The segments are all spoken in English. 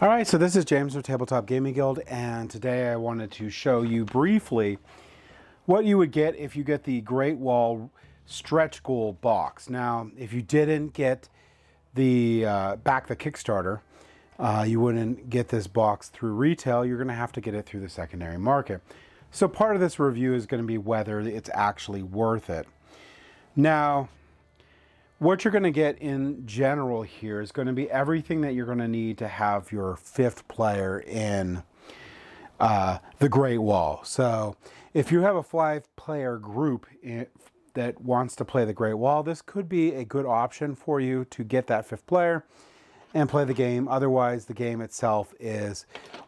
Alright, so this is James with Tabletop Gaming Guild, and today I wanted to show you briefly what you would get if you get the Great Wall stretch goal box. Now, if you didn't get the back the Kickstarter, you wouldn't get this box through retail. You're going to have to get it through the secondary market. So part of this review is going to be whether it's actually worth it. Now, what you're going to get in general here is going to be everything that you're going to need to have your fifth player in the Great Wall. So if you have a 5-player group that wants to play the Great Wall, this could be a good option for you to get that fifth player and play the game. Otherwise, the game itself is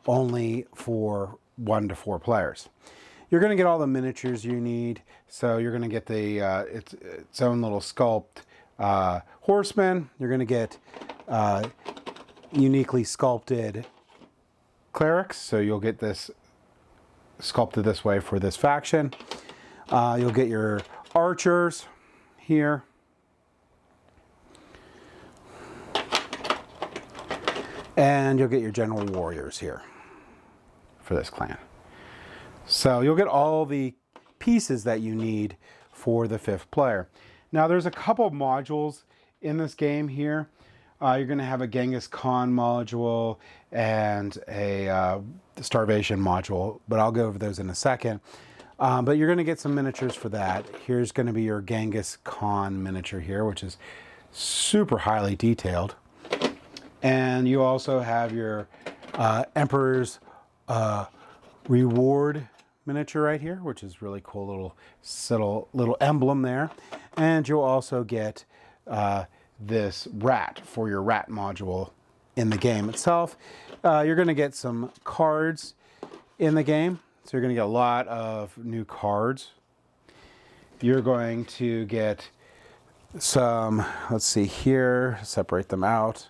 only for 1 to 4 players. You're going to get all the miniatures you need. So you're going to get the its own little sculpt horsemen. You're going to get uniquely sculpted clerics. So you'll get this sculpted this way for this faction. You'll get your archers here. And you'll get your general warriors here for this clan. So you'll get all the pieces that you need for the fifth player. Now there's a couple modules in this game here. You're going to have a Genghis Khan module and a starvation module, but I'll go over those in a second. But you're going to get some miniatures for that. Here's going to be your Genghis Khan miniature here, which is super highly detailed. And you also have your Emperor's Reward miniature right here, which is really cool, little emblem there. And you'll also get this rat for your rat module in the game itself. You're going to get some cards in the game. So you're going to get a lot of new cards. You're going to get some, let's see here, separate them out.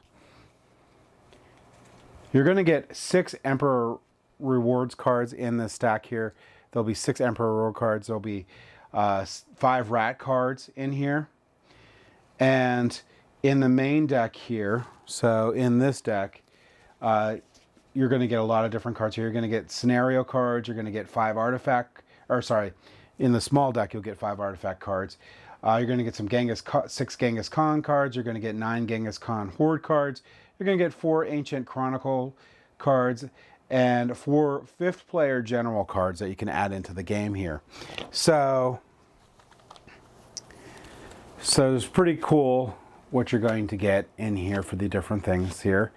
You're going to get 6 Emperor Rewards cards in this stack here. There'll be 6 Emperor Reward cards. There'll be 5 rat cards in here. And in the main deck here, so in this deck, you're going to get a lot of different cards here. You're going to get scenario cards. You're going to get 5 artifact, or sorry, in the small deck, you'll get 5 artifact cards. You're going to get some 6 Genghis Khan cards. You're going to get 9 Genghis Khan Horde cards. You're going to get 4 Ancient Chronicle cards and 4 fifth player general cards that you can add into the game here. So it's pretty cool what you're going to get in here for the different things here.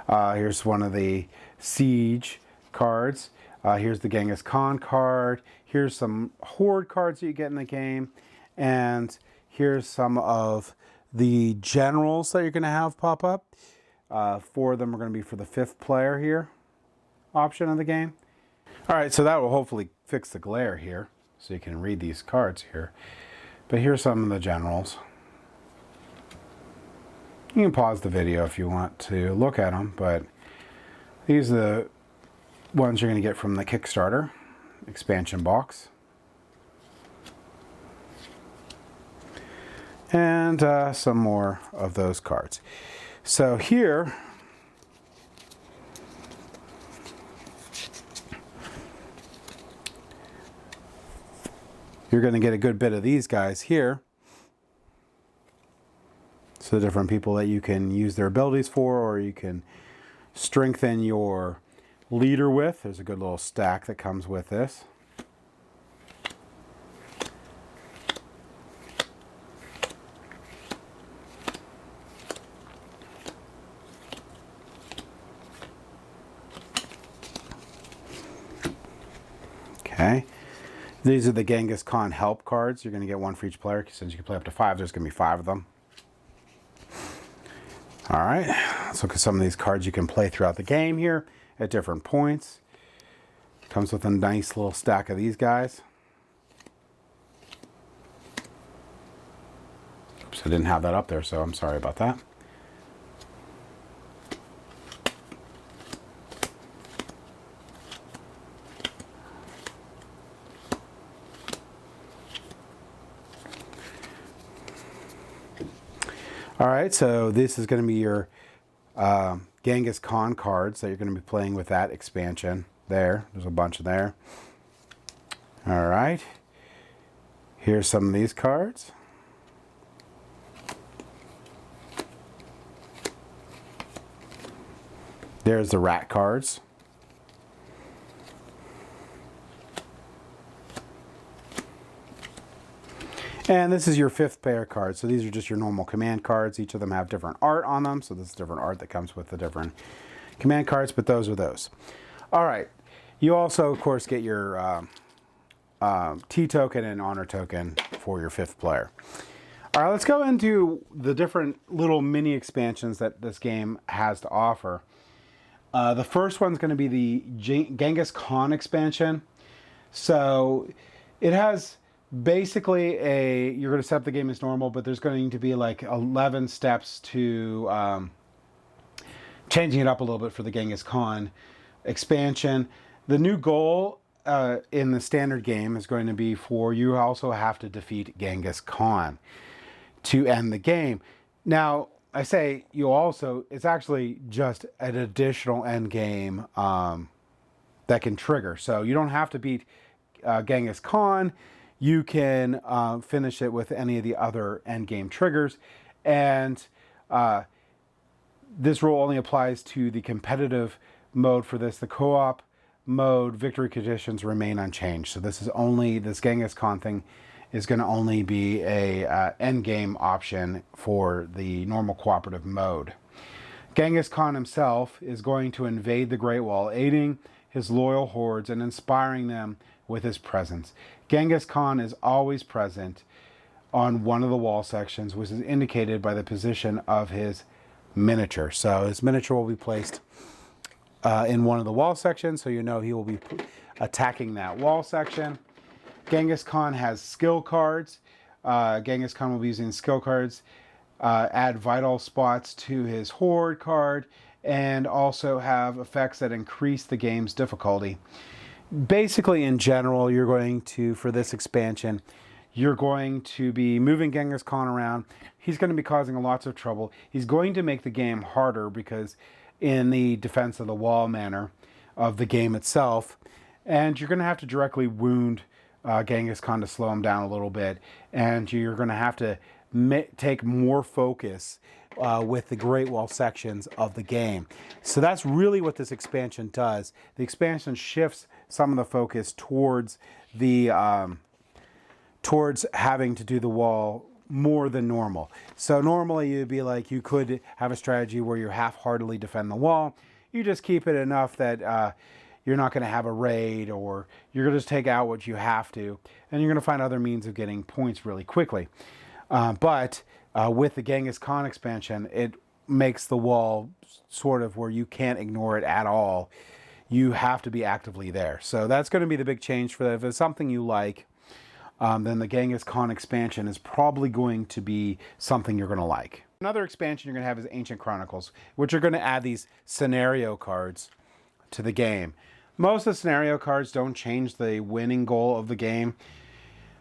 Here's one of the Siege cards. Here's the Genghis Khan card. Here's some Horde cards that you get in the game. And here's some of the generals that you're going to have pop up. 4 of them are going to be for the fifth player here option of the game. All right, so that will hopefully fix the glare here so you can read these cards here. But here's some of the generals. You can pause the video if you want to look at them, but these are the ones you're going to get from the Kickstarter expansion box. And some more of those cards. So here, you're going to get a good bit of these guys here. So the different people that you can use their abilities for, or you can strengthen your leader with. There's a good little stack that comes with this. Okay, these are the Genghis Khan help cards. You're going to get 1 for each player. Since you can play up to 5, there's going to be 5 of them. All right, let's look at some of these cards you can play throughout the game here at different points. Comes with a nice little stack of these guys. Oops, I didn't have that up there, so I'm sorry about that. All right, so this is going to be your Genghis Khan cards that you're going to be playing with that expansion. There's a bunch of there. All right. Here's some of these cards. There's the rat cards. And this is your 5th player card. So these are just your normal command cards. Each of them have different art on them. So this is different art that comes with the different command cards, but those are those. All right. You also, of course, get your T token and honor token for your 5th player. All right, let's go into the different little mini expansions that this game has to offer. The first one's going to be the Genghis Khan expansion. So it has basically you're going to set up the game as normal, but there's going to be like 11 steps to changing it up a little bit for the Genghis Khan expansion. The new goal in the standard game is going to be you also have to defeat Genghis Khan to end the game. Now, I say it's actually just an additional end game that can trigger. So you don't have to beat Genghis Khan. You can finish it with any of the other end game triggers. And this rule only applies to the competitive mode for this. The co-op mode victory conditions remain unchanged. So this Genghis Khan thing is going to only be a end game option for the normal cooperative mode. Genghis Khan himself is going to invade the Great Wall, aiding his loyal hordes and inspiring them with his presence. Genghis Khan is always present on one of the wall sections, which is indicated by the position of his miniature. So his miniature will be placed in one of the wall sections, so you know he will be attacking that wall section. Genghis Khan has skill cards. Genghis Khan will be using skill cards, add vital spots to his horde card, and also have effects that increase the game's difficulty. Basically, in general, you're going to, for this expansion, you're going to be moving Genghis Khan around. He's going to be causing lots of trouble. He's going to make the game harder because in the defense of the wall manner of the game itself, and you're going to have to directly wound Genghis Khan to slow him down a little bit, and you're going to have to take more focus with the Great Wall sections of the game. So that's really what this expansion does. The expansion shifts some of the focus towards towards having to do the wall more than normal. So normally you could have a strategy where you half-heartedly defend the wall. You just keep it enough that you're not going to have a raid, or you're going to just take out what you have to, and you're going to find other means of getting points really quickly. But with the Genghis Khan expansion, it makes the wall sort of where you can't ignore it at all. You have to be actively there. So that's going to be the big change for that. If it's something you like, then the Genghis Khan expansion is probably going to be something you're going to like. Another expansion you're going to have is Ancient Chronicles, which are going to add these scenario cards to the game. Most of the scenario cards don't change the winning goal of the game.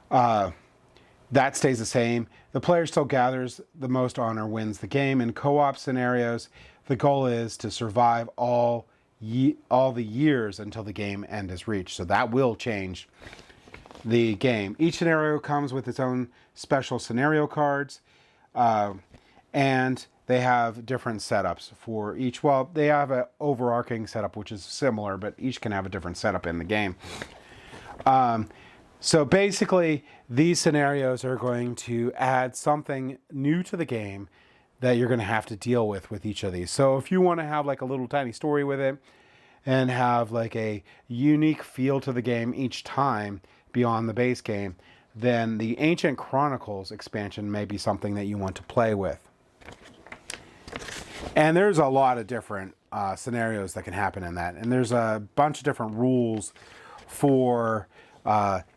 That stays the same. The player still gathers the most honor wins the game. In co-op scenarios, the goal is to survive all the years until the game end is reached. So that will change the game. Each scenario comes with its own special scenario cards, and they have different setups for each. Well, they have an overarching setup which is similar, but each can have a different setup in the game. So basically, these scenarios are going to add something new to the game that you're going to have to deal with each of these. So if you want to have like a little tiny story with it and have like a unique feel to the game each time beyond the base game, then the Ancient Chronicles expansion may be something that you want to play with. And there's a lot of different scenarios that can happen in that. And there's a bunch of different rules for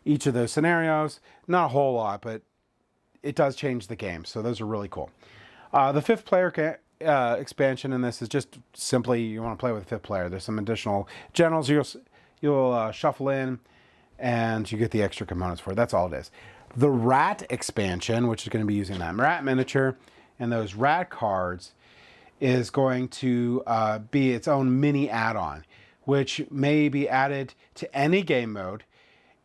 each of those scenarios. Not a whole lot, but it does change the game. So those are really cool. The 5th player expansion in this is just simply you want to play with the 5th player. There's some additional generals you'll shuffle in, and you get the extra components for it. That's all it is. The rat expansion, which is going to be using that rat miniature and those rat cards, is going to be its own mini add-on, which may be added to any game mode.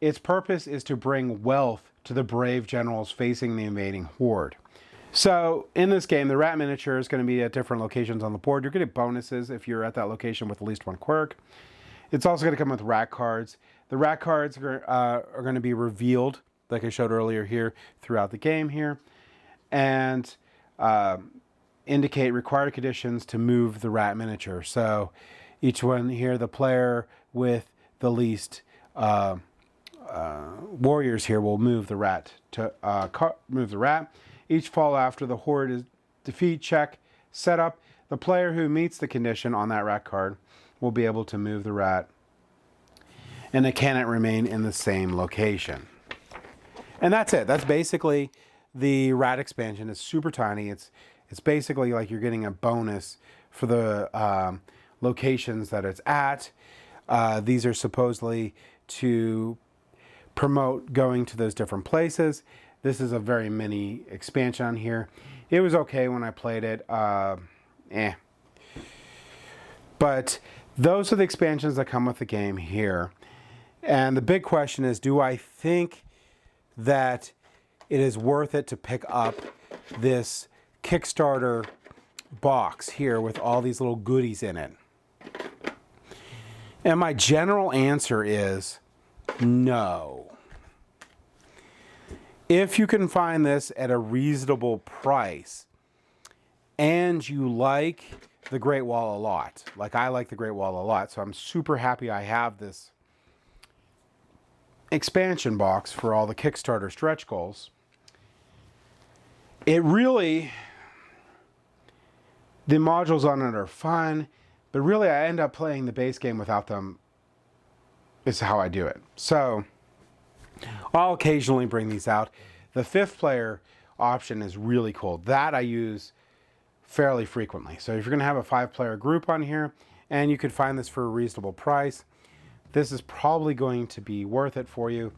Its purpose is to bring wealth to the brave generals facing the invading horde. So in this game, the rat miniature is going to be at different locations on the board. You're going to get bonuses if you're at that location with at least one quirk. It's also going to come with rat cards. The rat cards are going to be revealed, like I showed earlier here, throughout the game here, and indicate required conditions to move the rat miniature. So each one here, the player with the least warriors here will move the rat to move the rat. Each fall after the horde is defeat check set up, the player who meets the condition on that rat card will be able to move the rat, and it cannot remain in the same location. And that's it. That's basically the rat expansion. It's super tiny. It's basically like you're getting a bonus for the locations that it's at. These are supposedly to promote going to those different places. This is a very mini expansion on here. It was okay when I played it. But those are the expansions that come with the game here. And the big question is, do I think that it is worth it to pick up this Kickstarter box here with all these little goodies in it? And my general answer is no. If you can find this at a reasonable price and you like the Great Wall a lot, like I like the Great Wall a lot, so I'm super happy I have this expansion box for all the Kickstarter stretch goals. It really, the modules on it are fun, but really I end up playing the base game without them, is how I do it. So I'll occasionally bring these out. The 5th player option is really cool. That I use fairly frequently. So if you're going to have a 5-player group on here and you could find this for a reasonable price, this is probably going to be worth it for you.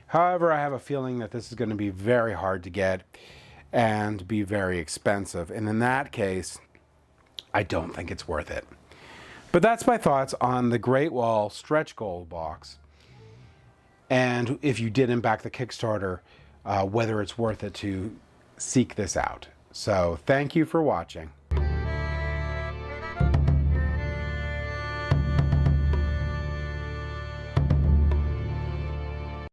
However, I have a feeling that this is going to be very hard to get and be very expensive. And in that case, I don't think it's worth it. But that's my thoughts on the Great Wall stretch goal box. And if you didn't back the Kickstarter, whether it's worth it to seek this out. So thank you for watching.